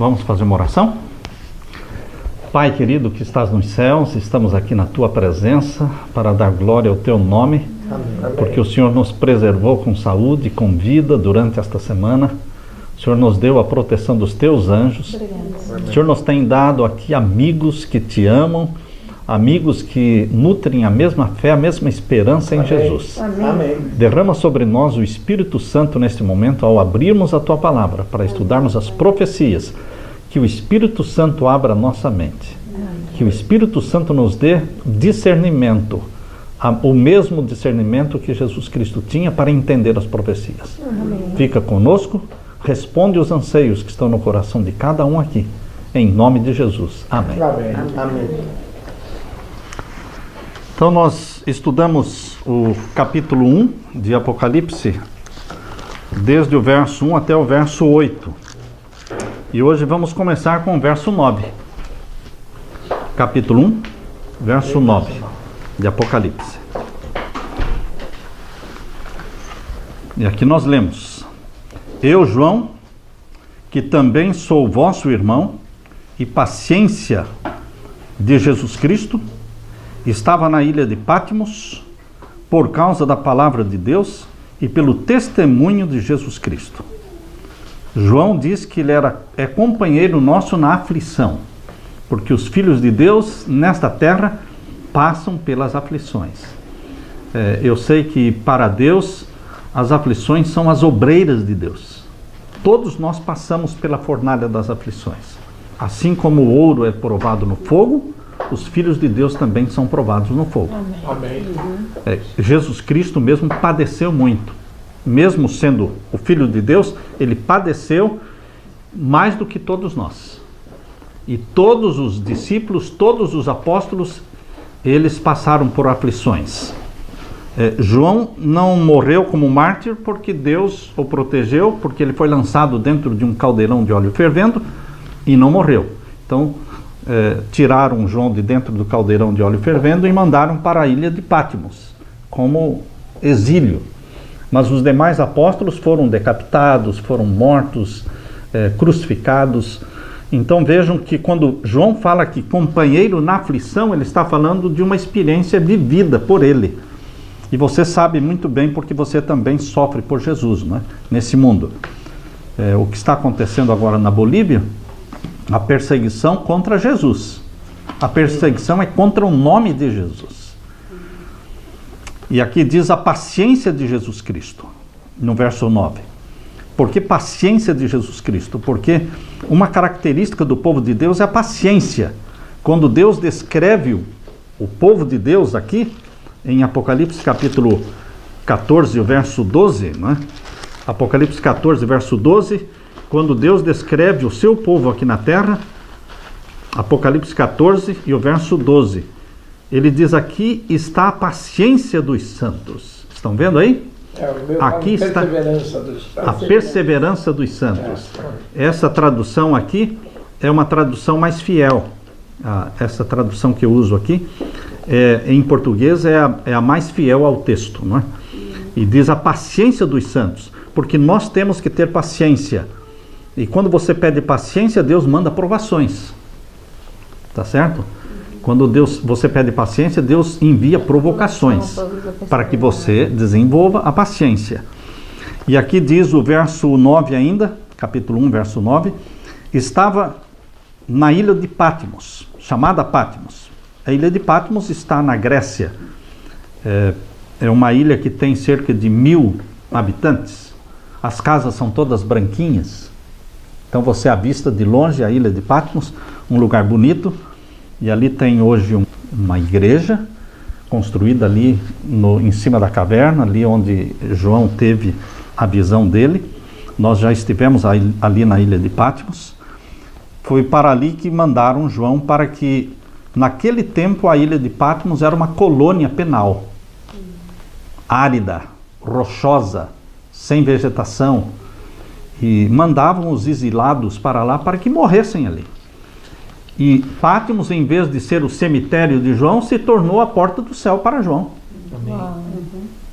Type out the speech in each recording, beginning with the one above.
Vamos fazer uma oração? Pai querido que estás nos céus, estamos aqui na Tua presença para dar glória ao Teu nome, porque o Senhor nos preservou com saúde, com vida durante esta semana. O Senhor nos deu a proteção dos Teus anjos. O Senhor nos tem dado aqui amigos que Te amam, amigos que nutrem a mesma fé, a mesma esperança em Jesus. Amém. Derrama sobre nós o Espírito Santo neste momento ao abrirmos a Tua palavra para estudarmos as profecias. Que o Espírito Santo abra a nossa mente. Que o Espírito Santo nos dê discernimento, o mesmo discernimento que Jesus Cristo tinha para entender as profecias. Amém. Fica conosco, responde os anseios que estão no coração de cada um aqui. Em nome de Jesus. Amém. Amém. Amém. Então nós estudamos o capítulo 1 de Apocalipse, desde o verso 1 até o verso 8. E hoje vamos começar com o verso 9. Capítulo 1, verso 9 de Apocalipse. E aqui nós lemos: Eu, João, que também sou vosso irmão e paciência de Jesus Cristo, estava na ilha de Patmos por causa da palavra de Deus e pelo testemunho de Jesus Cristo. João diz que ele é companheiro nosso na aflição, porque os filhos de Deus nesta terra passam pelas aflições. Eu sei que para Deus as aflições são as obreiras de Deus. Todos nós passamos pela fornalha das aflições. Assim como o ouro é provado no fogo, os filhos de Deus também são provados no fogo. Amém. Jesus Cristo mesmo padeceu muito. Mesmo sendo o Filho de Deus, ele padeceu mais do que todos nós. E todos os discípulos, todos os apóstolos, eles passaram por aflições. João não morreu como mártir porque Deus o protegeu, porque ele foi lançado dentro de um caldeirão de óleo fervendo e não morreu. Então, tiraram João de dentro do caldeirão de óleo fervendo e mandaram para a ilha de Patmos, como exílio. Mas os demais apóstolos foram decapitados, foram mortos, crucificados. Então vejam que quando João fala que companheiro na aflição, ele está falando de uma experiência vivida por ele. E você sabe muito bem porque você também sofre por Jesus, não é? Nesse mundo. O que está acontecendo agora na Bolívia, a perseguição contra Jesus. A perseguição é contra o nome de Jesus. E aqui diz a paciência de Jesus Cristo, no verso 9. Por que paciência de Jesus Cristo? Porque uma característica do povo de Deus é a paciência. Quando Deus descreve o povo de Deus aqui, em Apocalipse capítulo 14, verso 12, né? Apocalipse 14, verso 12, quando Deus descreve o seu povo aqui na terra, Apocalipse 14 e o verso 12. Ele diz: aqui está a paciência dos santos. Estão vendo aí? Aqui está a perseverança dos santos. Essa tradução aqui é uma tradução mais fiel. Essa tradução que eu uso aqui, em português, é a mais fiel ao texto, não é? E diz a paciência dos santos, porque nós temos que ter paciência. E quando você pede paciência, Deus manda provações. Tá certo? Quando você pede paciência, Deus envia provocações para que você desenvolva a paciência. E aqui diz o verso 9 ainda, capítulo 1, verso 9, estava na ilha de Patmos, chamada Patmos. A ilha de Patmos está na Grécia. É uma ilha que tem cerca de 1000 habitantes. As casas são todas branquinhas. Então você avista de longe a ilha de Patmos, um lugar bonito. E ali tem hoje uma igreja construída ali em cima da caverna, ali onde João teve a visão dele. Nós já estivemos ali na ilha de Patmos. Foi para ali que mandaram João, para que naquele tempo a ilha de Patmos era uma colônia penal. Árida, rochosa, sem vegetação. E mandavam os exilados para lá para que morressem ali. E Patmos, em vez de ser o cemitério de João, se tornou a porta do céu para João. Amém.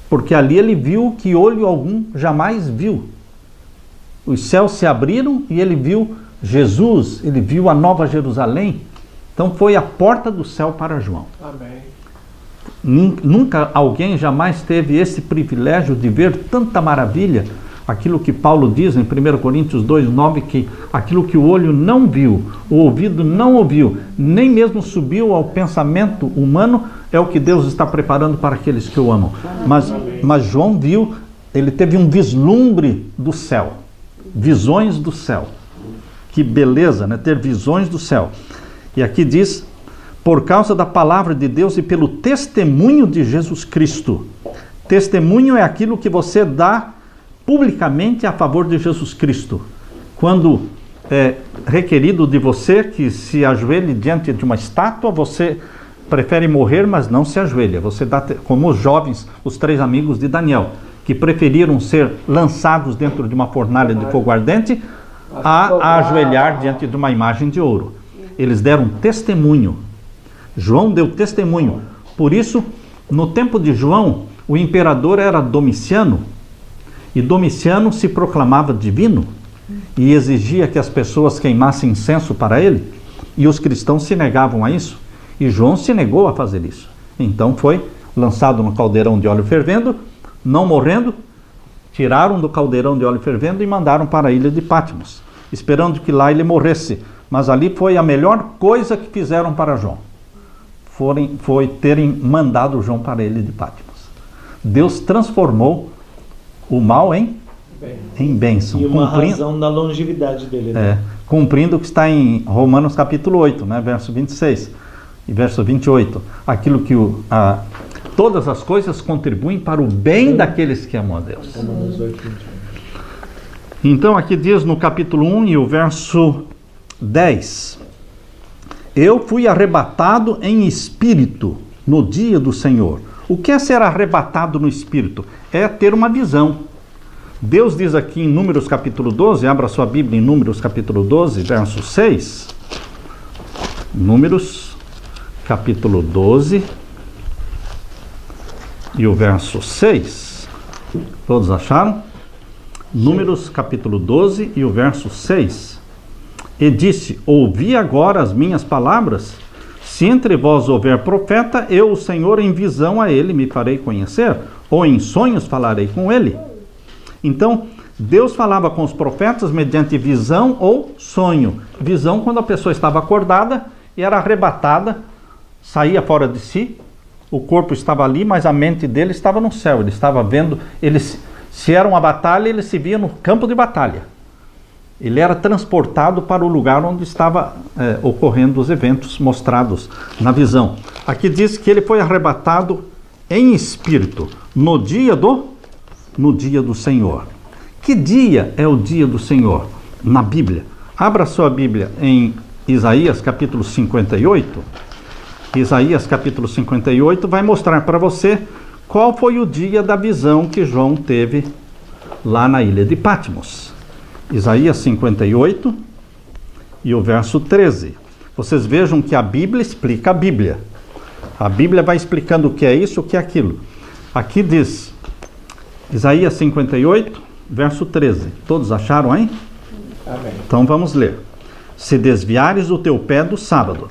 Porque ali ele viu que olho algum jamais viu. Os céus se abriram e ele viu Jesus, ele viu a Nova Jerusalém, então foi a porta do céu para João. Amém. Nunca alguém jamais teve esse privilégio de ver tanta maravilha, aquilo que Paulo diz em 1 Coríntios 2:9, que aquilo que o olho não viu, o ouvido não ouviu, nem mesmo subiu ao pensamento humano, é o que Deus está preparando para aqueles que o amam. Mas João viu, ele teve um vislumbre do céu, visões do céu. Que beleza, né? Ter visões do céu. E aqui diz, por causa da palavra de Deus e pelo testemunho de Jesus Cristo. Testemunho é aquilo que você dá publicamente a favor de Jesus Cristo. Quando é requerido de você que se ajoelhe diante de uma estátua, você prefere morrer, mas não se ajoelha. Você dá, como os jovens, os 3 amigos de Daniel, que preferiram ser lançados dentro de uma fornalha de fogo ardente a ajoelhar diante de uma imagem de ouro. Eles deram testemunho. João deu testemunho. Por isso, no tempo de João, o imperador era Domiciano, e Domiciano se proclamava divino e exigia que as pessoas queimassem incenso para ele, e os cristãos se negavam a isso, e João se negou a fazer isso. Então foi lançado no caldeirão de óleo fervendo, não morrendo, tiraram do caldeirão de óleo fervendo e mandaram para a ilha de Patmos, esperando que lá ele morresse. Mas ali foi a melhor coisa que fizeram para João, foi terem mandado João para a ilha de Patmos. Deus transformou o mal em bênção. E uma razão da longevidade dele. Né? Cumprindo o que está em Romanos capítulo 8, né, verso 26 e verso 28. Aquilo que todas as coisas contribuem para o bem daqueles que amam a Deus. Romanos 8, 28. Então aqui diz no capítulo 1 e o verso 10. Eu fui arrebatado em espírito no dia do Senhor. O que é ser arrebatado no espírito? É ter uma visão. Deus diz aqui em Números capítulo 12, abra sua Bíblia em Números capítulo 12, verso 6. Números capítulo 12 e o verso 6. Todos acharam? Números capítulo 12 e o verso 6. E disse, ouvi agora as minhas palavras. Se entre vós houver profeta, eu, o Senhor, em visão a ele me farei conhecer, ou em sonhos falarei com ele. Então, Deus falava com os profetas mediante visão ou sonho. Visão quando a pessoa estava acordada e era arrebatada, saía fora de si, o corpo estava ali, mas a mente dele estava no céu. Ele estava vendo, se era uma batalha, ele se via no campo de batalha. Ele era transportado para o lugar onde estava ocorrendo os eventos mostrados na visão. Aqui diz que ele foi arrebatado em espírito no dia do Senhor. Que dia é o dia do Senhor na Bíblia? Abra sua Bíblia em Isaías capítulo 58. Isaías capítulo 58 vai mostrar para você qual foi o dia da visão que João teve lá na ilha de Patmos. Isaías 58 e o verso 13. Vocês vejam que a Bíblia explica a Bíblia. A Bíblia vai explicando o que é isso, o que é aquilo. Aqui diz, Isaías 58, verso 13. Todos acharam, hein? Amém. Então vamos ler. Se desviares o teu pé do sábado,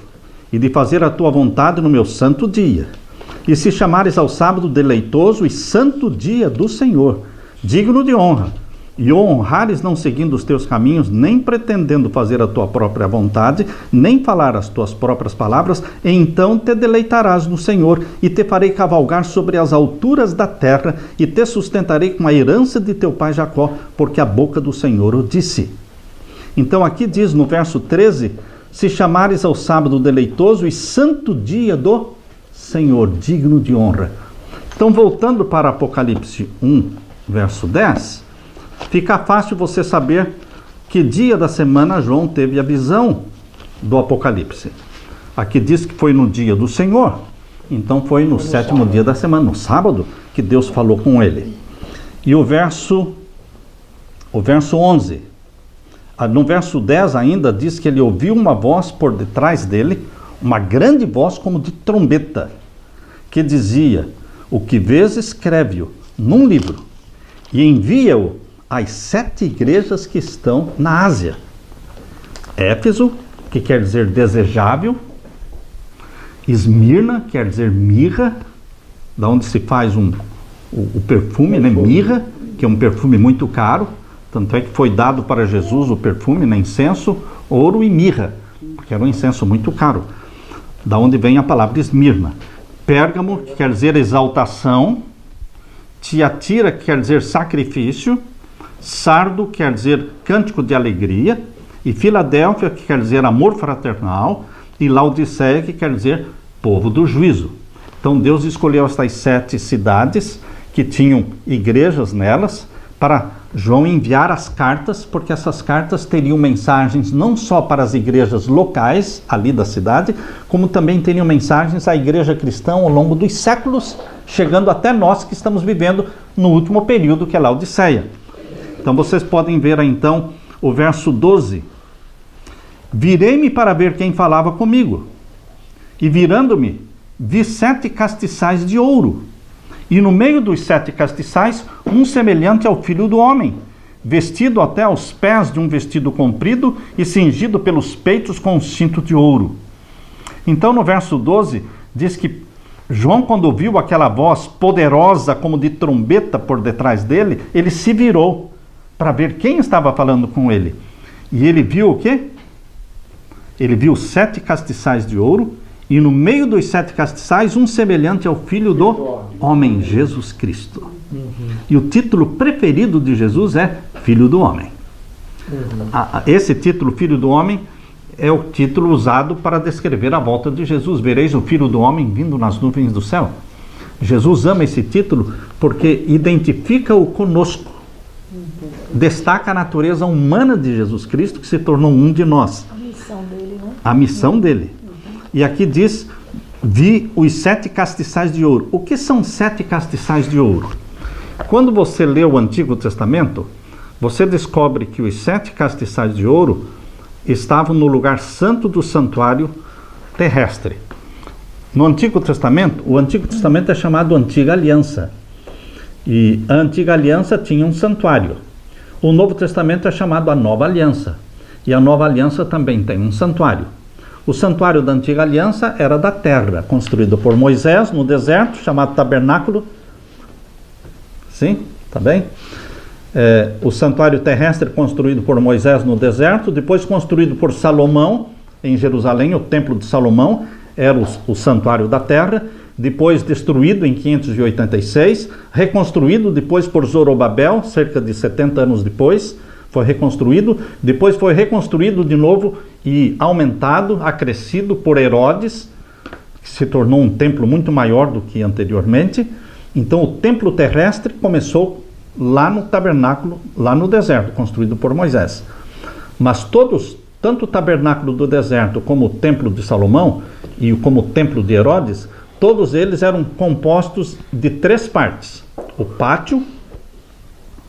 e de fazer a tua vontade no meu santo dia, e se chamares ao sábado deleitoso e santo dia do Senhor, digno de honra, e o honrares não seguindo os teus caminhos, nem pretendendo fazer a tua própria vontade, nem falar as tuas próprias palavras, então te deleitarás no Senhor, e te farei cavalgar sobre as alturas da terra, e te sustentarei com a herança de teu pai Jacó, porque a boca do Senhor o disse. Então aqui diz no verso 13, se chamares ao sábado deleitoso e santo dia do Senhor, digno de honra. Então voltando para Apocalipse 1, verso 10, fica fácil você saber que dia da semana João teve a visão do Apocalipse. Aqui diz que foi no dia do Senhor. Então foi no sétimo dia da semana, no sábado, que Deus falou com ele. E o verso 11. No verso 10 ainda diz que ele ouviu uma voz por detrás dele, uma grande voz como de trombeta, que dizia, o que vês escreve-o num livro e envia-o às 7 igrejas que estão na Ásia. Éfeso, que quer dizer desejável. Esmirna, quer dizer mirra, da onde se faz o perfume, né? Mirra, que é um perfume muito caro. Tanto é que foi dado para Jesus o perfume, né? Incenso, ouro e mirra, porque era um incenso muito caro. Da onde vem a palavra Esmirna. Pérgamo, que quer dizer exaltação. Tiatira, que quer dizer sacrifício. Sardo, que quer dizer cântico de alegria. E Filadélfia, que quer dizer amor fraternal. E Laodiceia, que quer dizer povo do juízo. Então Deus escolheu estas 7 cidades que tinham igrejas nelas para João enviar as cartas, porque essas cartas teriam mensagens não só para as igrejas locais ali da cidade, como também teriam mensagens à igreja cristã ao longo dos séculos, chegando até nós que estamos vivendo no último período, que é Laodiceia. Então vocês podem ver então o verso 12. Virei-me para ver quem falava comigo, e virando-me, vi 7 castiçais de ouro, e no meio dos 7 castiçais, um semelhante ao Filho do Homem, vestido até aos pés de um vestido comprido e cingido pelos peitos com um cinto de ouro. Então no verso 12, diz que João, quando ouviu aquela voz poderosa como de trombeta por detrás dele, ele se virou para ver quem estava falando com ele. E ele viu o quê? Ele viu 7 castiçais de ouro, e no meio dos 7 castiçais, um semelhante ao Filho do Homem, Jesus Cristo. E o título preferido de Jesus é Filho do Homem. Esse título, Filho do Homem, é o título usado para descrever a volta de Jesus. Vereis o Filho do Homem vindo nas nuvens do céu. Jesus ama esse título porque identifica-o conosco. Destaca a natureza humana de Jesus Cristo, que se tornou um de nós. A missão dele, né? A missão dele. E aqui diz, vi os 7 castiçais de ouro. O que são 7 castiçais de ouro? Quando você lê o Antigo Testamento, você descobre que os 7 castiçais de ouro estavam no lugar santo do santuário terrestre. No Antigo Testamento, o Antigo Testamento é chamado Antiga Aliança. E a Antiga Aliança tinha um santuário. O Novo Testamento é chamado a Nova Aliança. E a Nova Aliança também tem um santuário. O santuário da Antiga Aliança era da terra, construído por Moisés no deserto, chamado tabernáculo. Sim? Tá bem? O santuário terrestre construído por Moisés no deserto, depois construído por Salomão em Jerusalém, o templo de Salomão, era o santuário da terra, depois destruído em 586, reconstruído depois por Zorobabel, cerca de 70 anos depois, foi reconstruído, depois foi reconstruído de novo e aumentado, acrescido por Herodes, que se tornou um templo muito maior do que anteriormente. Então o templo terrestre começou lá no tabernáculo, lá no deserto, construído por Moisés. Mas tanto o tabernáculo do deserto como o templo de Salomão e como o templo de Herodes, todos eles eram compostos de 3 partes. O pátio,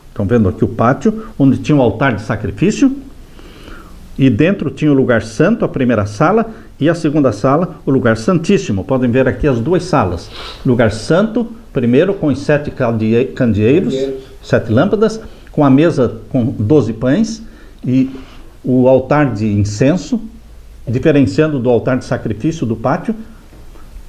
estão vendo aqui o pátio, onde tinha o altar de sacrifício, e dentro tinha o lugar santo, a primeira sala, e a segunda sala, o lugar santíssimo. Podem ver aqui as 2 salas. Lugar santo, primeiro com os 7 candeeiros, 7 lâmpadas, com a mesa com 12 pães, e o altar de incenso, diferenciando do altar de sacrifício do pátio.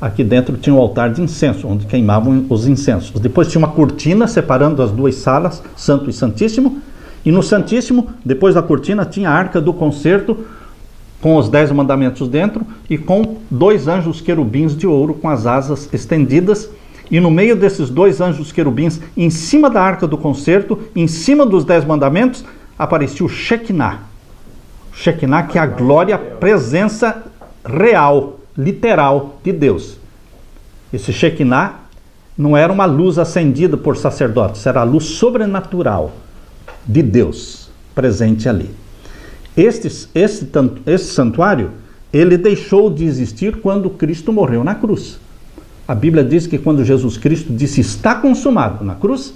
Aqui dentro tinha o altar de incenso, onde queimavam os incensos. Depois tinha uma cortina separando as 2 salas, Santo e Santíssimo. E no Santíssimo, depois da cortina, tinha a Arca do Concerto, com os 10 mandamentos dentro, e com 2 anjos querubins de ouro, com as asas estendidas. E no meio desses 2 anjos querubins, em cima da Arca do Concerto, em cima dos 10 mandamentos, aparecia o Shekinah. O Shekinah, que é a glória, a presença real, literal de Deus. Esse Shekinah não era uma luz acendida por sacerdotes, era a luz sobrenatural de Deus presente ali. Esse santuário, ele deixou de existir quando Cristo morreu na cruz. A Bíblia diz que quando Jesus Cristo disse está consumado na cruz,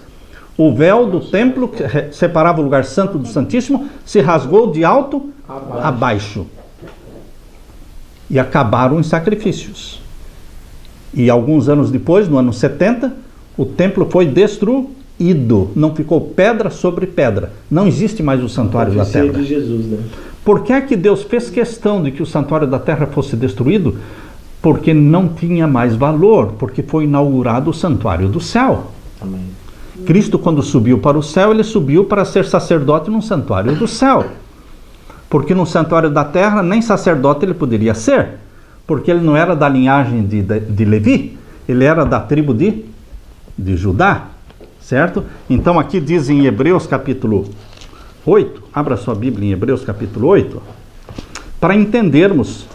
o véu do templo que separava o lugar santo do Santíssimo se rasgou de alto a baixo. E acabaram os sacrifícios. E alguns anos depois, no ano 70, o templo foi destruído. Não ficou pedra sobre pedra. Não existe mais o santuário da terra. De Jesus, né? Por que é que Deus fez questão de que o santuário da terra fosse destruído? Porque não tinha mais valor, porque foi inaugurado o santuário do céu. Amém. Cristo, quando subiu para o céu, ele subiu para ser sacerdote num santuário do céu. Porque no santuário da terra, nem sacerdote ele poderia ser, porque ele não era da linhagem de Levi, ele era da tribo de Judá, certo? Então aqui diz em Hebreus capítulo 8, abra sua Bíblia em Hebreus capítulo 8, para entendermos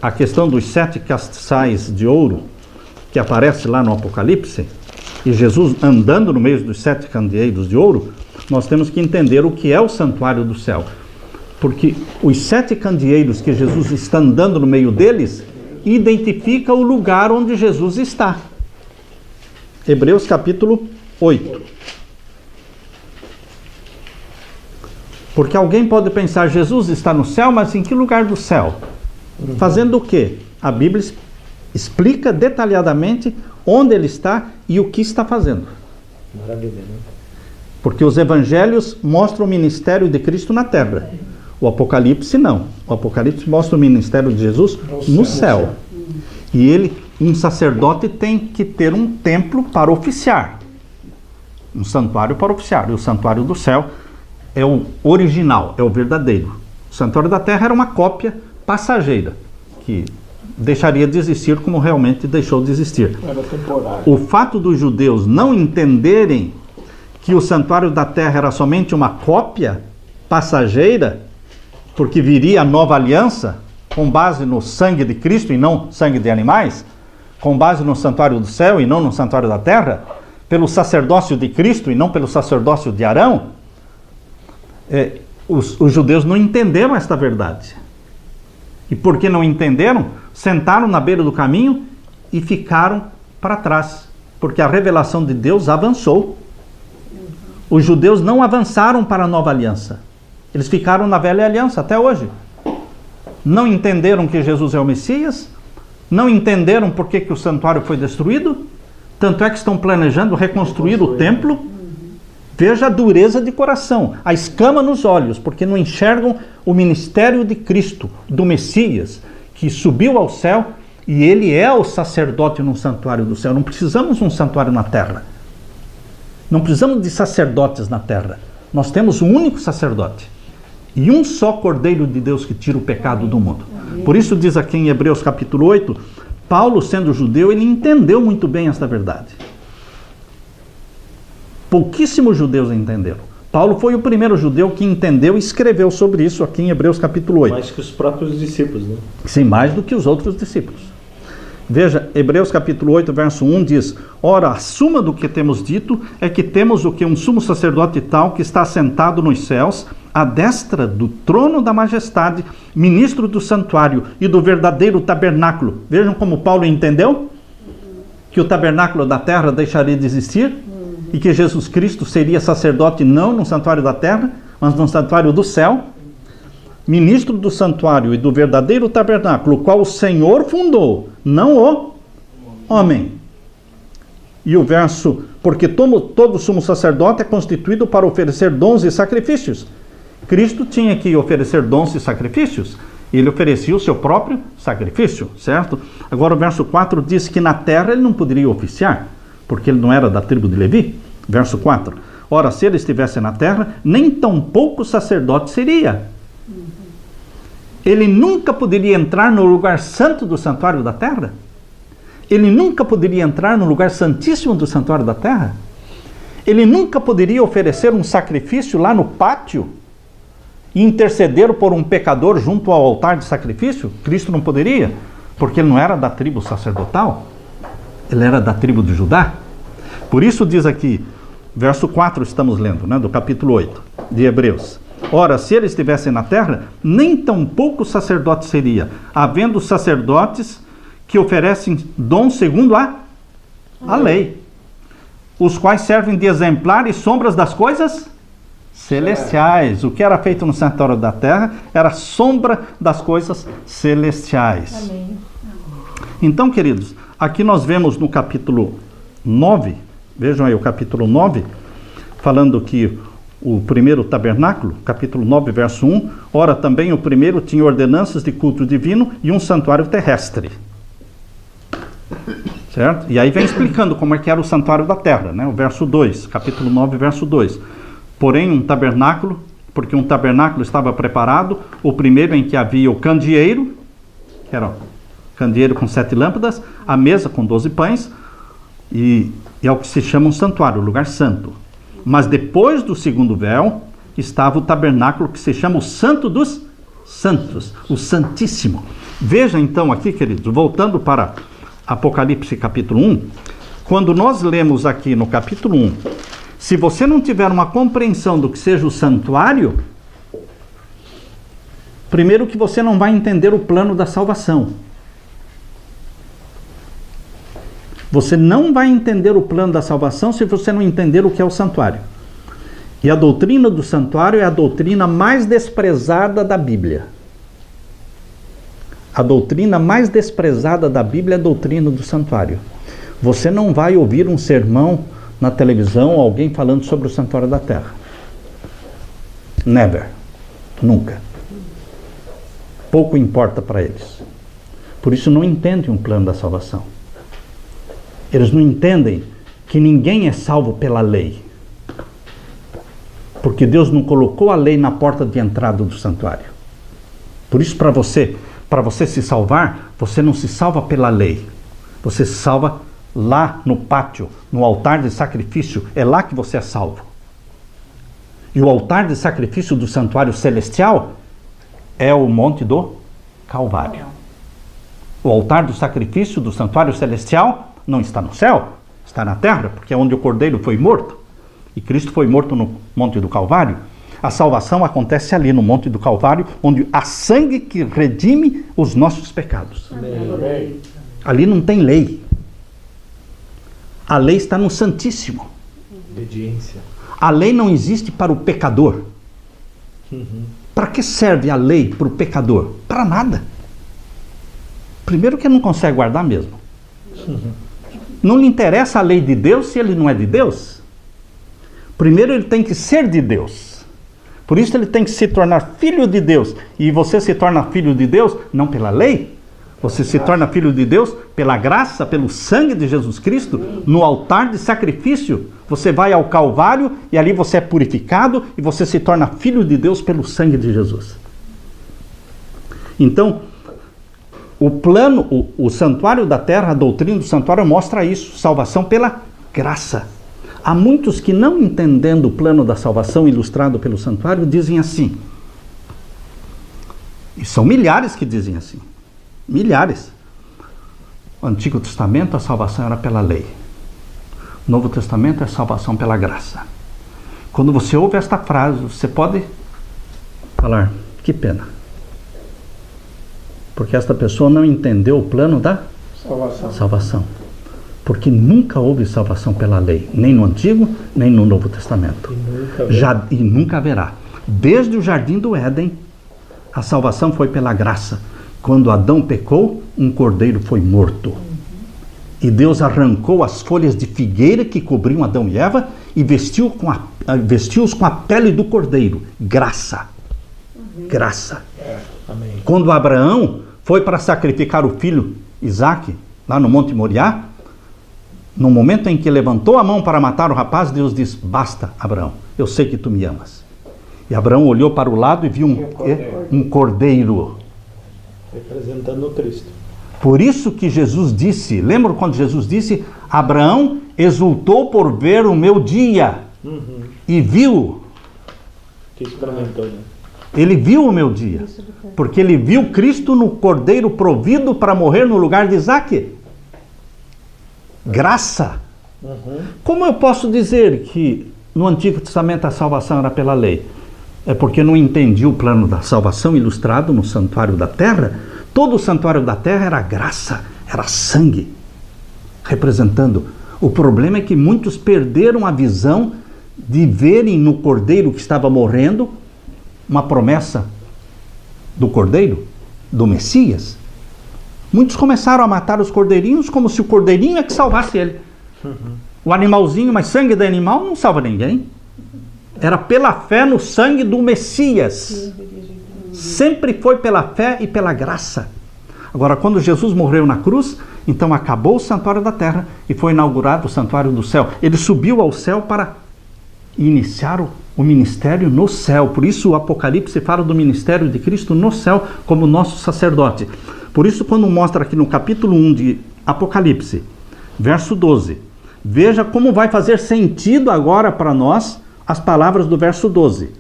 a questão dos 7 castiçais de ouro que aparece lá no Apocalipse, e Jesus andando no meio dos 7 candeeiros de ouro, nós temos que entender o que é o santuário do céu. Porque os 7 candeeiros que Jesus está andando no meio deles, identifica o lugar onde Jesus está. Hebreus capítulo 8. Porque alguém pode pensar, Jesus está no céu, mas em que lugar do céu? Fazendo o quê? A Bíblia explica detalhadamente onde ele está e o que está fazendo. Maravilha, né? Porque os evangelhos mostram o ministério de Cristo na terra. O Apocalipse não. O Apocalipse mostra o ministério de Jesus no céu. E ele, um sacerdote tem que ter um templo para oficiar. Um santuário para oficiar. E o santuário do céu é o original, é o verdadeiro. O santuário da terra era uma cópia passageira, que deixaria de existir como realmente deixou de existir. Era temporário. O fato dos judeus não entenderem que o santuário da terra era somente uma cópia passageira, porque viria a nova aliança, com base no sangue de Cristo e não sangue de animais, com base no santuário do céu e não no santuário da terra, pelo sacerdócio de Cristo e não pelo sacerdócio de Arão, os judeus não entenderam esta verdade. E porque não entenderam, sentaram na beira do caminho e ficaram para trás, porque a revelação de Deus avançou. Os judeus não avançaram para a nova aliança. Eles ficaram na velha aliança até hoje. Não entenderam que Jesus é o Messias, não entenderam por que o santuário foi destruído, tanto é que estão planejando reconstruir o templo. Veja a dureza de coração, a escama nos olhos, porque não enxergam o ministério de Cristo, do Messias, que subiu ao céu, e ele é o sacerdote no santuário do céu. Não precisamos de um santuário na terra. Não precisamos de sacerdotes na terra. Nós temos um único sacerdote. E um só Cordeiro de Deus que tira o pecado do mundo. Por isso diz aqui em Hebreus capítulo 8, Paulo, sendo judeu, ele entendeu muito bem esta verdade. Pouquíssimos judeus entenderam. Paulo foi o primeiro judeu que entendeu e escreveu sobre isso aqui em Hebreus capítulo 8. Mais que os próprios discípulos, né? Sim, mais do que os outros discípulos. Veja, Hebreus capítulo 8, verso 1 diz: ora, a suma do que temos dito é que temos o que? Um sumo sacerdote tal que está assentado nos céus, à destra do trono da majestade, ministro do santuário e do verdadeiro tabernáculo. Vejam como Paulo entendeu que o tabernáculo da terra deixaria de existir e que Jesus Cristo seria sacerdote não no santuário da terra, mas no santuário do céu. Ministro do santuário e do verdadeiro tabernáculo, o qual o Senhor fundou, não o homem. E o verso, porque todo sumo sacerdote é constituído para oferecer dons e sacrifícios. Cristo tinha que oferecer dons e sacrifícios. Ele oferecia o seu próprio sacrifício, certo? Agora o verso 4 diz que na terra ele não poderia oficiar, porque ele não era da tribo de Levi. Verso 4. Ora, se ele estivesse na terra, nem tão pouco sacerdote seria. Ele nunca poderia entrar no lugar santo do santuário da terra? Ele nunca poderia entrar no lugar santíssimo do santuário da terra? Ele nunca poderia oferecer um sacrifício lá no pátio e interceder por um pecador junto ao altar de sacrifício? Cristo não poderia, porque ele não era da tribo sacerdotal, ele era da tribo de Judá. Por isso diz aqui, verso 4 estamos lendo, né, do capítulo 8 de Hebreus. Ora, se ele estivesse na terra, nem tão pouco sacerdote seria, havendo sacerdotes que oferecem dom segundo a lei, os quais servem de exemplar e sombras das coisas celestiais. O que era feito no santuário da terra era sombra das coisas celestiais. Amém. Então, queridos, aqui nós vemos no capítulo 9, vejam aí o capítulo 9, falando que o primeiro tabernáculo, capítulo 9, verso 1, ora também o primeiro tinha ordenanças de culto divino e um santuário terrestre. Certo? E aí vem explicando como é que era o santuário da terra, né? O verso 2, capítulo 9, verso 2. Porém, um tabernáculo, porque um tabernáculo estava preparado, o primeiro em que havia o candeeiro, que era o candeeiro com 7 lâmpadas, a mesa com 12 pães, e é o que se chama um santuário, o lugar santo. Mas depois do segundo véu, estava o tabernáculo que se chama o Santo dos Santos, o Santíssimo. Veja então aqui, queridos, voltando para Apocalipse capítulo 1, quando nós lemos aqui no capítulo 1, se você não tiver uma compreensão do que seja o santuário, primeiro que você não vai entender o plano da salvação. Você não vai entender o plano da salvação se você não entender o que é o santuário. E a doutrina do santuário é a doutrina mais desprezada da Bíblia. A doutrina mais desprezada da Bíblia é a doutrina do santuário. Você não vai ouvir um sermão na televisão, alguém falando sobre o santuário da terra. Never. Nunca. Pouco importa para eles. Por isso não entendem um plano da salvação. Eles não entendem que ninguém é salvo pela lei. Porque Deus não colocou a lei na porta de entrada do santuário. Por isso, para você se salvar, você não se salva pela lei. Você se salva lá no pátio, no altar de sacrifício. É lá que você é salvo. E o altar de sacrifício do santuário celestial é o monte do Calvário. O altar do sacrifício do santuário celestial não está no céu, está na terra, porque é onde o Cordeiro foi morto. E Cristo foi morto no monte do Calvário. A salvação acontece ali no monte do Calvário, onde há sangue que redime os nossos pecados. Amém. Ali não tem lei. A lei está no Santíssimo. Obediência. A lei não existe para o pecador. Para que serve a lei para o pecador? Para nada. Primeiro que ele não consegue guardar mesmo. Não lhe interessa a lei de Deus se ele não é de Deus. Primeiro ele tem que ser de Deus. Por isso ele tem que se tornar filho de Deus. E você se torna filho de Deus não pela lei. Você se torna filho de Deus pela graça, pelo sangue de Jesus Cristo, no altar de sacrifício. Você vai ao Calvário e ali você é purificado e você se torna filho de Deus pelo sangue de Jesus. Então, o plano, o santuário da terra, a doutrina do santuário mostra isso, salvação pela graça. Há muitos que não entendendo o plano da salvação ilustrado pelo santuário, dizem assim. E são milhares que dizem assim. Milhares. No Antigo Testamento a salvação era pela lei. No Novo Testamento é salvação pela graça. Quando você ouve esta frase, você pode falar, que pena. Porque esta pessoa não entendeu o plano da salvação. Porque nunca houve salvação pela lei, nem no Antigo, nem no Novo Testamento. E nunca haverá. Desde o Jardim do Éden, a salvação foi pela graça. Quando Adão pecou, um cordeiro foi morto. E Deus arrancou as folhas de figueira que cobriam Adão e Eva e vestiu-os com a pele do cordeiro. Graça. Graça. Amém. Quando Abraão foi para sacrificar o filho Isaque, lá no Monte Moriá, no momento em que levantou a mão para matar o rapaz, Deus disse, basta, Abraão, eu sei que tu me amas. E Abraão olhou para o lado e viu um cordeiro. Representando o Cristo. Por isso que Jesus disse, lembra quando Jesus disse, Abraão exultou por ver o meu dia, e viu. Que experimentou, né? Ele viu o meu dia, porque ele viu Cristo no cordeiro provido para morrer no lugar de Isaque. Graça. Como eu posso dizer que no Antigo Testamento a salvação era pela lei? É porque não entendi o plano da salvação ilustrado no santuário da terra. Todo o santuário da terra era graça, era sangue, representando. O problema é que muitos perderam a visão de verem no cordeiro que estava morrendo uma promessa do cordeiro, do Messias. Muitos começaram a matar os cordeirinhos como se o cordeirinho é que salvasse ele. O animalzinho, mas sangue de animal não salva ninguém. Era pela fé no sangue do Messias. Sempre foi pela fé e pela graça. Agora, quando Jesus morreu na cruz, então acabou o santuário da terra e foi inaugurado o santuário do céu. Ele subiu ao céu para iniciar o ministério no céu. Por isso o Apocalipse fala do ministério de Cristo no céu como nosso sacerdote. Por isso, quando mostra aqui no capítulo 1 de Apocalipse, verso 12, veja como vai fazer sentido agora para nós as palavras do verso 12.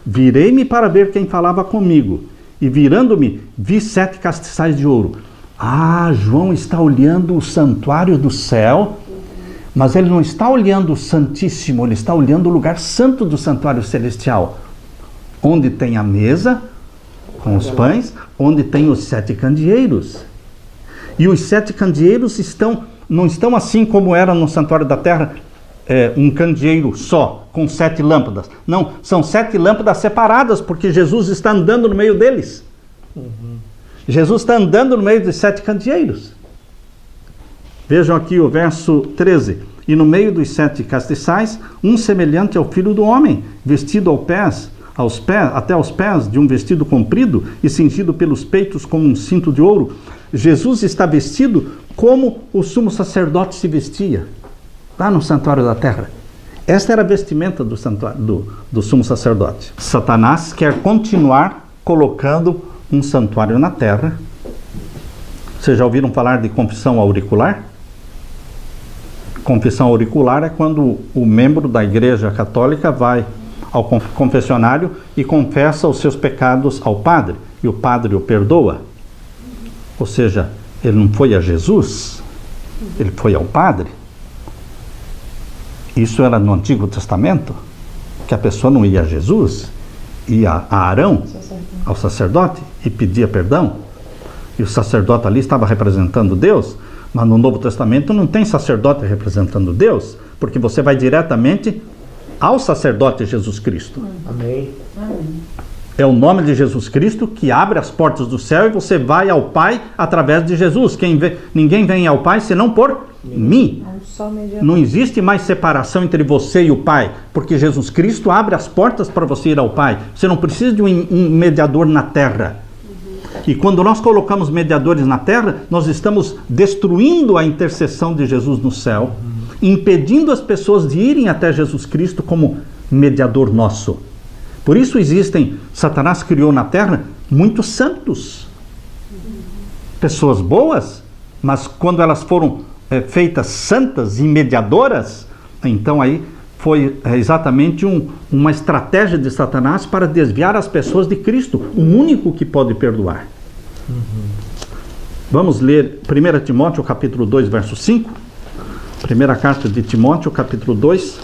Virei-me para ver quem falava comigo, e virando-me, vi 7 castiçais de ouro. Ah, João está olhando o santuário do céu, mas ele não está olhando o Santíssimo, ele está olhando o lugar santo do santuário celestial, onde tem a mesa com os pães, onde tem os 7 candeeiros. E os 7 candeeiros não estão assim como era no santuário da terra, um candeeiro só, com 7 lâmpadas. Não, são 7 lâmpadas separadas, porque Jesus está andando no meio deles. Jesus está andando no meio dos 7 candeeiros. Vejam aqui o verso 13. E no meio dos 7 castiçais, um semelhante ao Filho do Homem, vestido até aos pés de um vestido comprido e cingido pelos peitos com um cinto de ouro. Jesus está vestido como o sumo sacerdote se vestia, lá no santuário da terra. Esta era a vestimenta do sumo sacerdote. Satanás quer continuar colocando um santuário na terra. Vocês já ouviram falar de confissão auricular? Confissão auricular é quando o membro da Igreja Católica vai ao confessionário e confessa os seus pecados ao padre, e o padre o perdoa. Ou seja, ele não foi a Jesus, ele foi ao padre. Isso era no Antigo Testamento, que a pessoa não ia a Jesus, ia a Arão, ao sacerdote, e pedia perdão. E o sacerdote ali estava representando Deus, mas no Novo Testamento não tem sacerdote representando Deus, porque você vai diretamente ao sacerdote Jesus Cristo. Amém. É o nome de Jesus Cristo que abre as portas do céu e você vai ao Pai através de Jesus. Ninguém vem ao Pai senão por mim. Não existe mais separação entre você e o Pai, porque Jesus Cristo abre as portas para você ir ao Pai. Você não precisa de um mediador na terra. E quando nós colocamos mediadores na terra, nós estamos destruindo a intercessão de Jesus no céu, impedindo as pessoas de irem até Jesus Cristo como mediador nosso. Por isso Satanás criou na terra muitos santos, pessoas boas, mas quando elas foram feitas santas e mediadoras, então aí foi exatamente uma estratégia de Satanás para desviar as pessoas de Cristo, o único que pode perdoar. Vamos ler 1 Timóteo capítulo 2, verso 5. Primeira carta de Timóteo, capítulo 2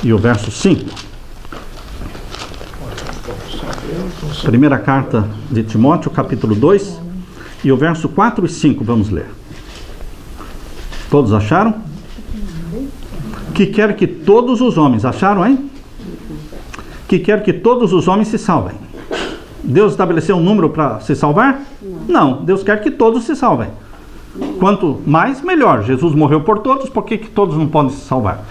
e o verso 5. Primeira carta de Timóteo, capítulo 2 e o verso 4 e 5, vamos ler. Todos acharam? Que quer que todos os homens, acharam, hein? Que quer que todos os homens se salvem. Deus estabeleceu um número para se salvar? Não, Deus quer que todos se salvem. Quanto mais, melhor. Jesus morreu por todos, por que todos não podem se salvar?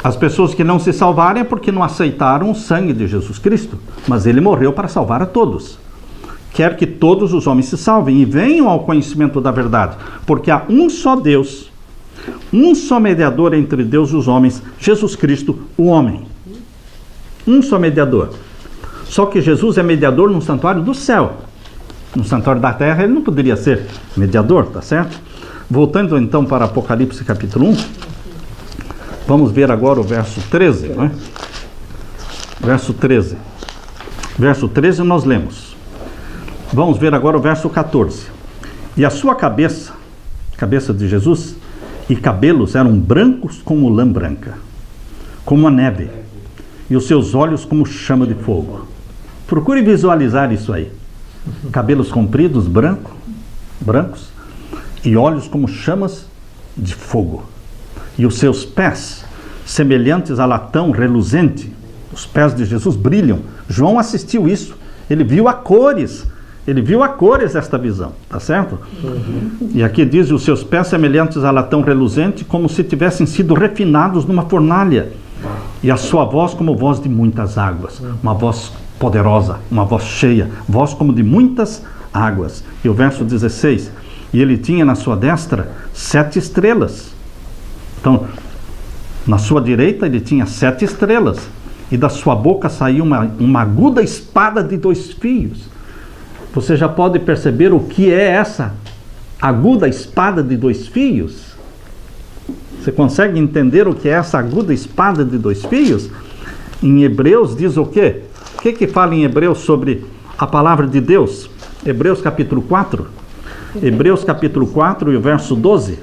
As pessoas que não se salvarem é porque não aceitaram o sangue de Jesus Cristo, mas ele morreu para salvar a todos. Quer que todos os homens se salvem e venham ao conhecimento da verdade, porque há um só Deus, um só mediador entre Deus e os homens, Jesus Cristo, o homem. Um só mediador. Só que Jesus é mediador no santuário do céu. No santuário da terra ele não poderia ser mediador, tá certo? Voltando então para Apocalipse capítulo 1, vamos ver agora o verso 13, não é? Verso 13. Verso 13 nós lemos. Vamos ver agora o verso 14. E a sua cabeça de Jesus, e cabelos eram brancos como lã branca, como a neve, e os seus olhos como chama de fogo. Procure visualizar isso aí. Cabelos compridos, brancos, e olhos como chamas de fogo. E os seus pés, semelhantes a latão reluzente. Os pés de Jesus brilham. João assistiu isso. Ele viu a cores desta visão, tá certo? E aqui diz, os seus pés semelhantes a latão reluzente, como se tivessem sido refinados numa fornalha, E a sua voz como voz de muitas águas. Uma voz poderosa, uma voz cheia, voz como de muitas águas. E o verso 16, e ele tinha na sua destra 7 estrelas. Então, na sua direita ele tinha 7 estrelas. E da sua boca saiu uma aguda espada de 2 fios. Você já pode perceber o que é essa aguda espada de 2 fios? Você consegue entender o que é essa aguda espada de 2 fios? Em Hebreus diz o quê? O que fala em Hebreus sobre a palavra de Deus? Hebreus capítulo 4. Hebreus capítulo 4 e o verso 12.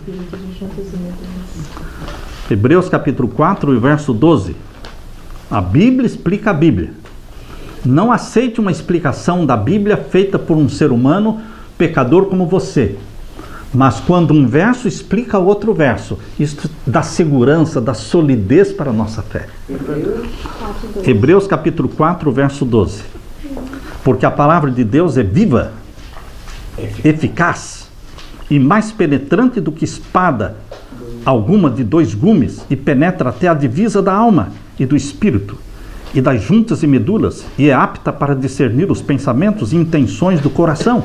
Hebreus capítulo 4 e o verso 12. A Bíblia explica a Bíblia. Não aceite uma explicação da Bíblia feita por um ser humano pecador como você. Mas quando um verso explica outro verso, isso dá segurança, dá solidez para a nossa fé. Hebreus capítulo 4, verso 12. Porque a palavra de Deus é viva, eficaz e mais penetrante do que espada alguma de 2 gumes, e penetra até a divisa da alma e do espírito, e das juntas e medulas, e é apta para discernir os pensamentos e intenções do coração.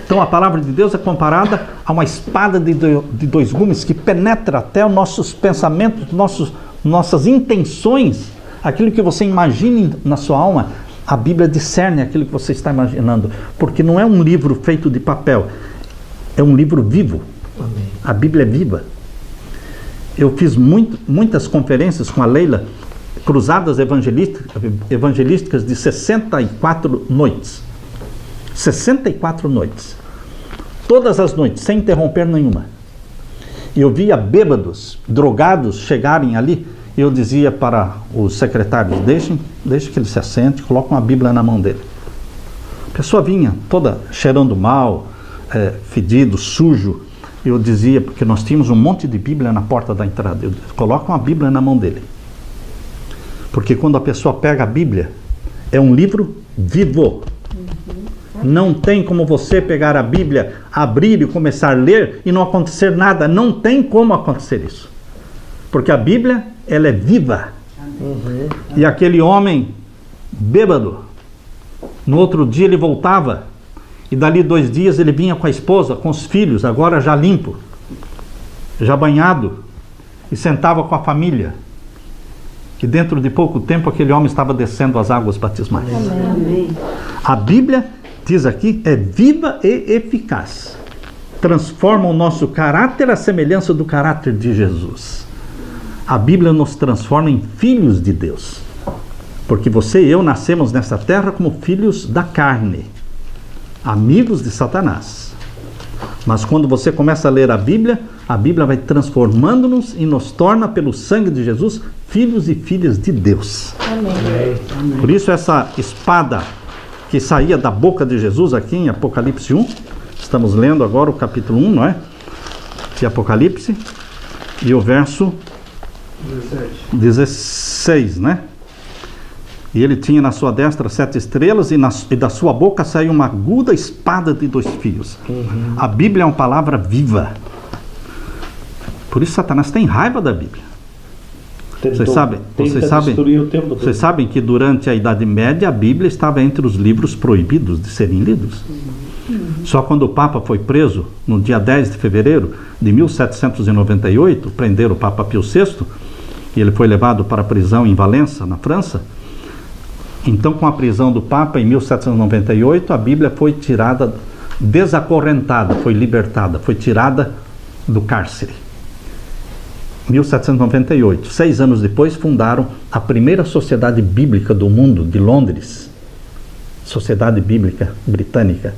Então a palavra de Deus é comparada a uma espada de 2 gumes que penetra até os nossos pensamentos, nossas intenções, aquilo que você imagine na sua alma. A Bíblia discerne aquilo que você está imaginando, porque não é um livro feito de papel, é um livro vivo. Amém. A Bíblia é viva. Eu fiz muitas conferências com a Leila, cruzadas evangelísticas de 64 noites. 64 noites. Todas as noites, sem interromper nenhuma. E eu via bêbados, drogados chegarem ali. E eu dizia para os secretários, deixem que ele se assente, colocam a Bíblia na mão dele. A pessoa vinha toda cheirando mal, fedido, sujo. Eu dizia, porque nós tínhamos um monte de Bíblia na porta da entrada. Eu dizia, colocam a Bíblia na mão dele. Porque quando a pessoa pega a Bíblia, é um livro vivo. Não tem como você pegar a Bíblia, abrir e começar a ler e não acontecer nada. Não tem como acontecer isso. Porque a Bíblia, ela é viva. E aquele homem bêbado, no outro dia ele voltava, e dali 2 dias ele vinha com a esposa, com os filhos, agora já limpo, já banhado, e sentava com a família. E dentro de pouco tempo aquele homem estava descendo as águas batismais. Amém. A Bíblia, diz aqui, é viva e eficaz. Transforma o nosso caráter à semelhança do caráter de Jesus. A Bíblia nos transforma em filhos de Deus. Porque você e eu nascemos nessa terra como filhos da carne, amigos de Satanás. Mas quando você começa a ler a Bíblia vai transformando-nos e nos torna, pelo sangue de Jesus, filhos e filhas de Deus. Amém. Por isso essa espada que saía da boca de Jesus aqui em Apocalipse 1, estamos lendo agora o capítulo 1, não é? De Apocalipse, e o verso 16, né? E ele tinha na sua destra 7 estrelas, e da sua boca saiu uma aguda espada de 2 fios. A Bíblia é uma palavra viva. Por isso Satanás tem raiva da Bíblia. Vocês sabem que durante a Idade Média a Bíblia estava entre os livros proibidos de serem lidos. Só quando o Papa foi preso, no dia 10 de fevereiro de 1798, prenderam o Papa Pio VI, e ele foi levado para a prisão em Valença, na França. Então, com a prisão do Papa, em 1798, a Bíblia foi tirada, desacorrentada, foi libertada, foi tirada do cárcere. 1798. 6 anos depois, fundaram a primeira sociedade bíblica do mundo, de Londres. Sociedade Bíblica Britânica,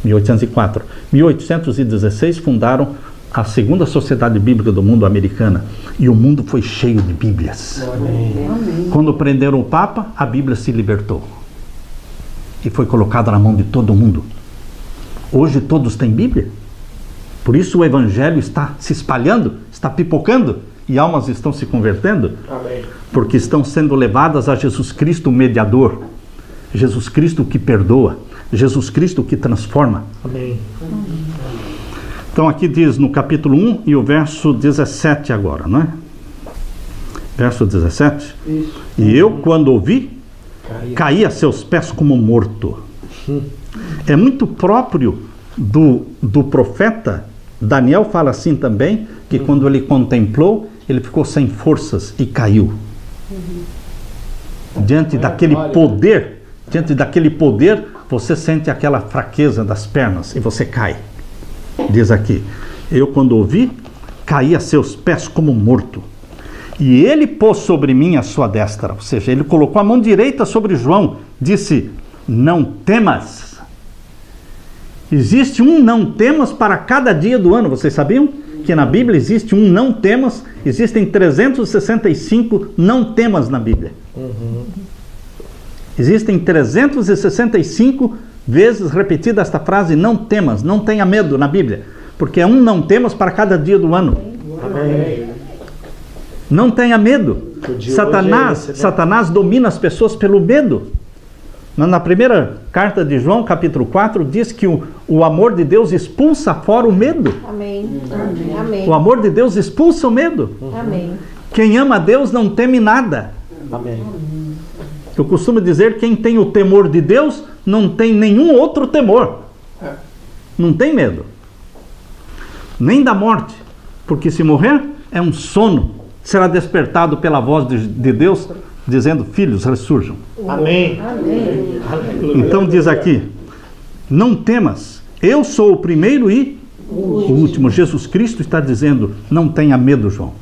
1804. 1816, fundaram a segunda sociedade bíblica do mundo, americana. E o mundo foi cheio de Bíblias. Amém. Quando prenderam o Papa, a Bíblia se libertou. E foi colocada na mão de todo mundo. Hoje todos têm Bíblia. Por isso o Evangelho está se espalhando, está pipocando, e almas estão se convertendo. Amém. Porque estão sendo levadas a Jesus Cristo, o mediador. Jesus Cristo que perdoa. Jesus Cristo que transforma. Amém. Então aqui diz no capítulo 1 e o verso 17 agora, não é? Verso 17. Isso. E eu, quando ouvi, caí a seus pés como morto. É muito próprio do profeta. Daniel fala assim também, que quando ele contemplou, ele ficou sem forças e caiu. Diante daquele poder, você sente aquela fraqueza das pernas e você cai. Diz aqui, eu quando ouvi, caí a seus pés como morto. E ele pôs sobre mim a sua destra, ou seja, ele colocou a mão direita sobre João, disse, não temas. Existe um não temas para cada dia do ano, vocês sabiam? Que na Bíblia existe um não temas, existem 365 não temas na Bíblia. Existem 365 vezes repetida esta frase, não temas, não tenha medo na Bíblia, porque é um não temas para cada dia do ano. Amém. Não tenha medo. Satanás domina as pessoas pelo medo. Na primeira carta de João, capítulo 4, diz que o amor de Deus expulsa fora o medo. Amém. Amém. O amor de Deus expulsa o medo. Amém. Quem ama a Deus não teme nada. Amém. Eu costumo dizer, quem tem o temor de Deus não tem nenhum outro temor. Não tem medo. Nem da morte. Porque se morrer, é um sono. Será despertado pela voz de Deus, dizendo, filhos, ressurjam. Amém. Amém. Então diz aqui, não temas, eu sou o primeiro e o último. Jesus Cristo está dizendo, não tenha medo, João.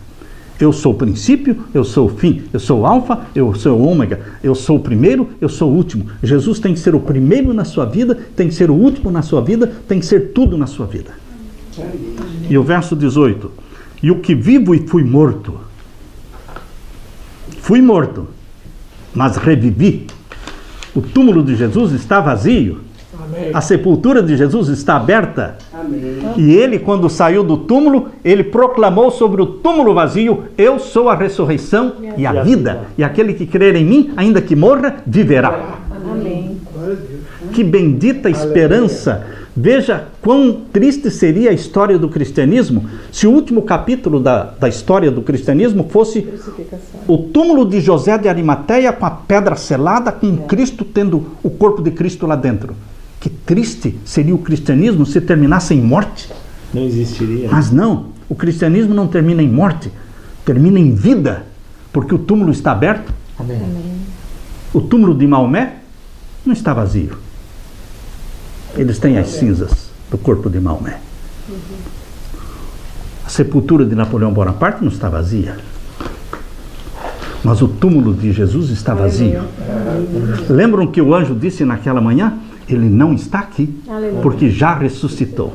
Eu sou o princípio, eu sou o fim, eu sou o alfa, eu sou o ômega, eu sou o primeiro, eu sou o último. Jesus tem que ser o primeiro na sua vida, tem que ser o último na sua vida, tem que ser tudo na sua vida. E o verso 18, e o que vivo e fui morto, mas revivi. O túmulo de Jesus está vazio. Amém. A sepultura de Jesus está aberta. Amém. E ele, quando saiu do túmulo, ele proclamou sobre o túmulo vazio, eu sou a ressurreição e a vida. E aquele que crer em mim, ainda que morra, viverá. Amém. Que bendita esperança! Veja quão triste seria a história do cristianismo se o último capítulo da história do cristianismo fosse o túmulo de José de Arimateia com a pedra selada, com Cristo tendo o corpo de Cristo lá dentro. Que triste seria o cristianismo se terminasse em morte. Não existiria. Mas não, o cristianismo não termina em morte, termina em vida, porque o túmulo está aberto. Amém. O túmulo de Maomé não está vazio. Eles têm as cinzas do corpo de Maomé. A sepultura de Napoleão Bonaparte não está vazia. Mas o túmulo de Jesus está vazio. Lembram que o anjo disse naquela manhã? Ele não está aqui, porque já ressuscitou.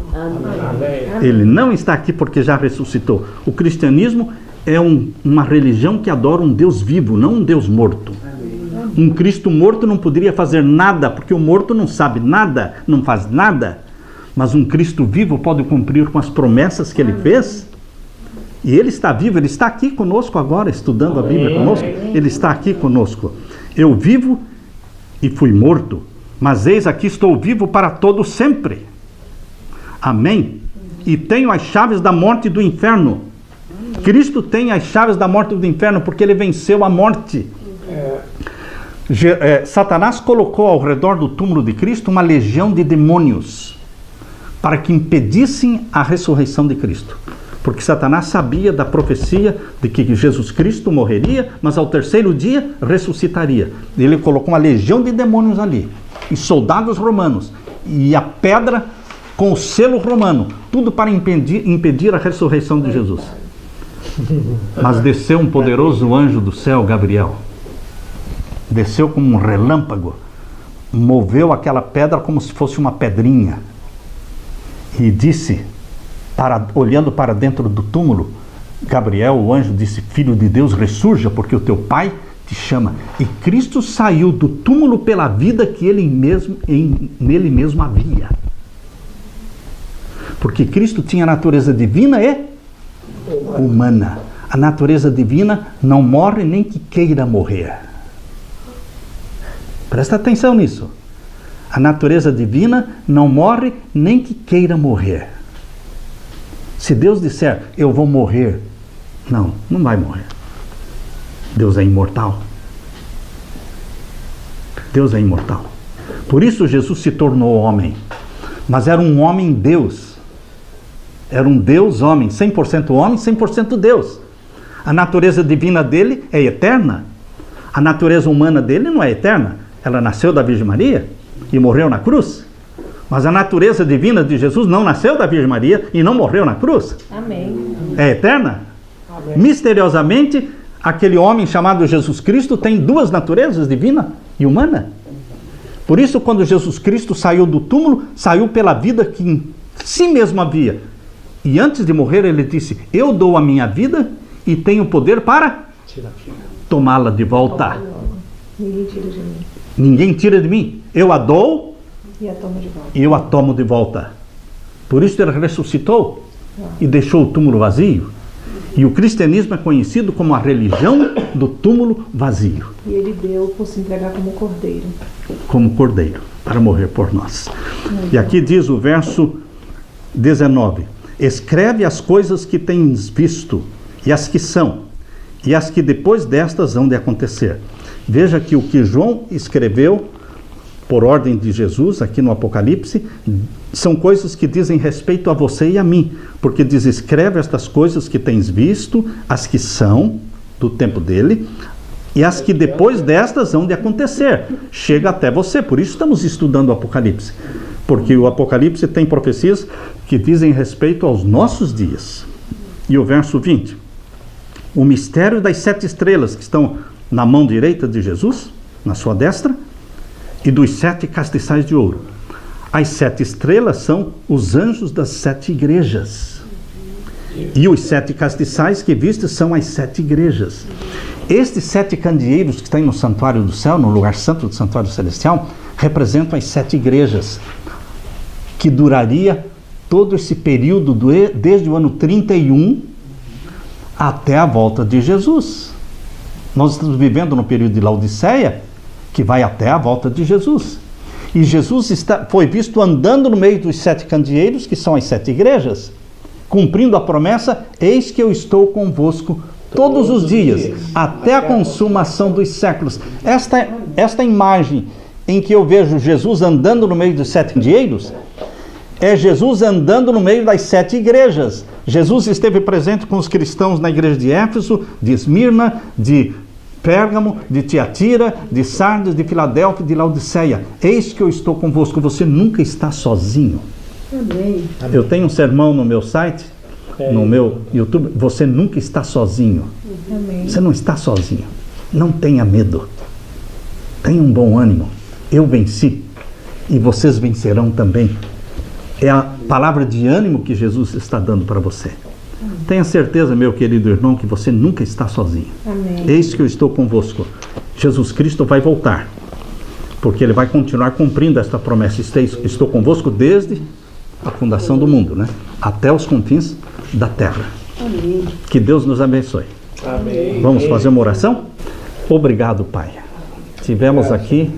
Ele não está aqui porque já ressuscitou. O cristianismo é uma religião que adora um Deus vivo, não um Deus morto. Um Cristo morto não poderia fazer nada, porque o morto não sabe nada, não faz nada. Mas um Cristo vivo pode cumprir com as promessas que ele fez. E ele está vivo, ele está aqui conosco agora, estudando a Bíblia conosco. Ele está aqui conosco. Eu vivo e fui morto, mas eis aqui estou vivo para todo sempre. Amém? E tenho as chaves da morte e do inferno. Cristo tem as chaves da morte e do inferno, porque ele venceu a morte. Satanás colocou ao redor do túmulo de Cristo uma legião de demônios para que impedissem a ressurreição de Cristo. Porque Satanás sabia da profecia de que Jesus Cristo morreria, mas ao terceiro dia ressuscitaria. Ele colocou uma legião de demônios ali, e soldados romanos, e a pedra com o selo romano, tudo para impedir a ressurreição de Jesus. Mas desceu um poderoso anjo do céu, Gabriel. Desceu como um relâmpago, moveu aquela pedra como se fosse uma pedrinha e disse, olhando para dentro do túmulo, Gabriel, o anjo, disse, filho de Deus, ressurja, porque o teu pai te chama. E Cristo saiu do túmulo pela vida que nele mesmo havia. Porque Cristo tinha a natureza divina e humana. A natureza divina não morre nem que queira morrer. Presta atenção nisso. A natureza divina não morre nem que queira morrer. Se Deus disser, eu vou morrer, não vai morrer. Deus é imortal. Deus é imortal. Por isso Jesus se tornou homem. Mas era um homem Deus. Era um Deus homem, 100% homem, 100% Deus. A natureza divina dele é eterna. A natureza humana dele não é eterna. Ela nasceu da Virgem Maria e morreu na cruz. Mas a natureza divina de Jesus não nasceu da Virgem Maria e não morreu na cruz. Amém. É eterna. Amém. Misteriosamente, aquele homem chamado Jesus Cristo tem duas naturezas, divina e humana. Por isso, quando Jesus Cristo saiu do túmulo, saiu pela vida que em si mesmo havia. E antes de morrer, ele disse: eu dou a minha vida e tenho poder para tomá-la de volta. Ninguém tira de mim. Ninguém tira de mim. Eu a dou E a toma de volta. e eu a tomo de volta. Por isso ele ressuscitou e deixou o túmulo vazio. E o cristianismo é conhecido como a religião do túmulo vazio, E ele deu por se entregar como cordeiro. como cordeiro, para morrer por nós. E aqui diz o verso 19: escreve as coisas que tens visto, e as que são, e as que depois destas hão de acontecer. Veja que o que João escreveu, por ordem de Jesus, aqui no Apocalipse, são coisas que dizem respeito a você e a mim, porque diz: escreve estas coisas que tens visto, as que são, do tempo dele, e as que depois destas hão de acontecer. Chega até você, por isso estamos estudando o Apocalipse, porque o Apocalipse tem profecias que dizem respeito aos nossos dias. E o verso 20: o mistério das 7 estrelas que estão na mão direita de Jesus, na sua destra, e dos 7 castiçais de ouro. As 7 estrelas são os anjos das 7 igrejas. E os 7 castiçais que viste são as 7 igrejas. Estes 7 candeeiros que estão no santuário do céu, no lugar santo do santuário celestial, representam as 7 igrejas, que duraria todo esse período desde o ano 31 até a volta de Jesus. Nós estamos vivendo no período de Laodiceia, que vai até a volta de Jesus. E Jesus foi visto andando no meio dos 7 candeeiros, que são as 7 igrejas, cumprindo a promessa: eis que eu estou convosco todos os dias, até a consumação dos séculos. Esta imagem em que eu vejo Jesus andando no meio dos 7 candeeiros, é Jesus andando no meio das 7 igrejas. Jesus esteve presente com os cristãos na igreja de Éfeso, de Esmirna, de Pérgamo, de Tiatira, de Sardes, de Filadélfia, de Laodiceia. Eis que eu estou convosco. Você nunca está sozinho. Amém. Eu tenho um sermão no meu site, no meu YouTube: você nunca está sozinho. Amém. Você não está sozinho. Não tenha medo. Tenha um bom ânimo. Eu venci e vocês vencerão também. É a palavra de ânimo que Jesus está dando para você. Tenha certeza, meu querido irmão, que você nunca está sozinho. Amém. Eis que eu estou convosco. Jesus Cristo vai voltar, porque ele vai continuar cumprindo esta promessa. Estou convosco desde a fundação do mundo, né? Até os confins da terra. Amém. Que Deus nos abençoe. Amém. Vamos fazer uma oração? Obrigado, Pai. Tivemos aqui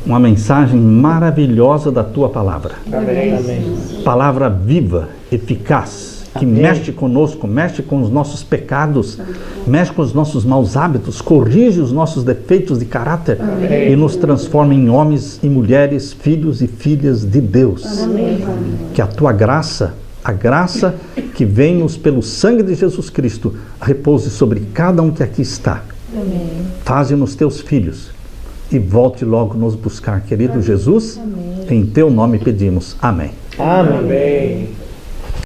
uma mensagem maravilhosa da Tua palavra. Amém. Amém. Palavra viva, eficaz, que mexe conosco, mexe com os nossos pecados, mexe com os nossos maus hábitos, corrige os nossos defeitos de caráter e nos transforma em homens e mulheres, filhos e filhas de Deus. Amém. Que a Tua graça, a graça que vem-nos pelo sangue de Jesus Cristo, repouse sobre cada um que aqui está. Amém. Faze-nos Teus filhos e volte logo nos buscar, querido Jesus. Amém. Em Teu nome pedimos. Amém. Amém.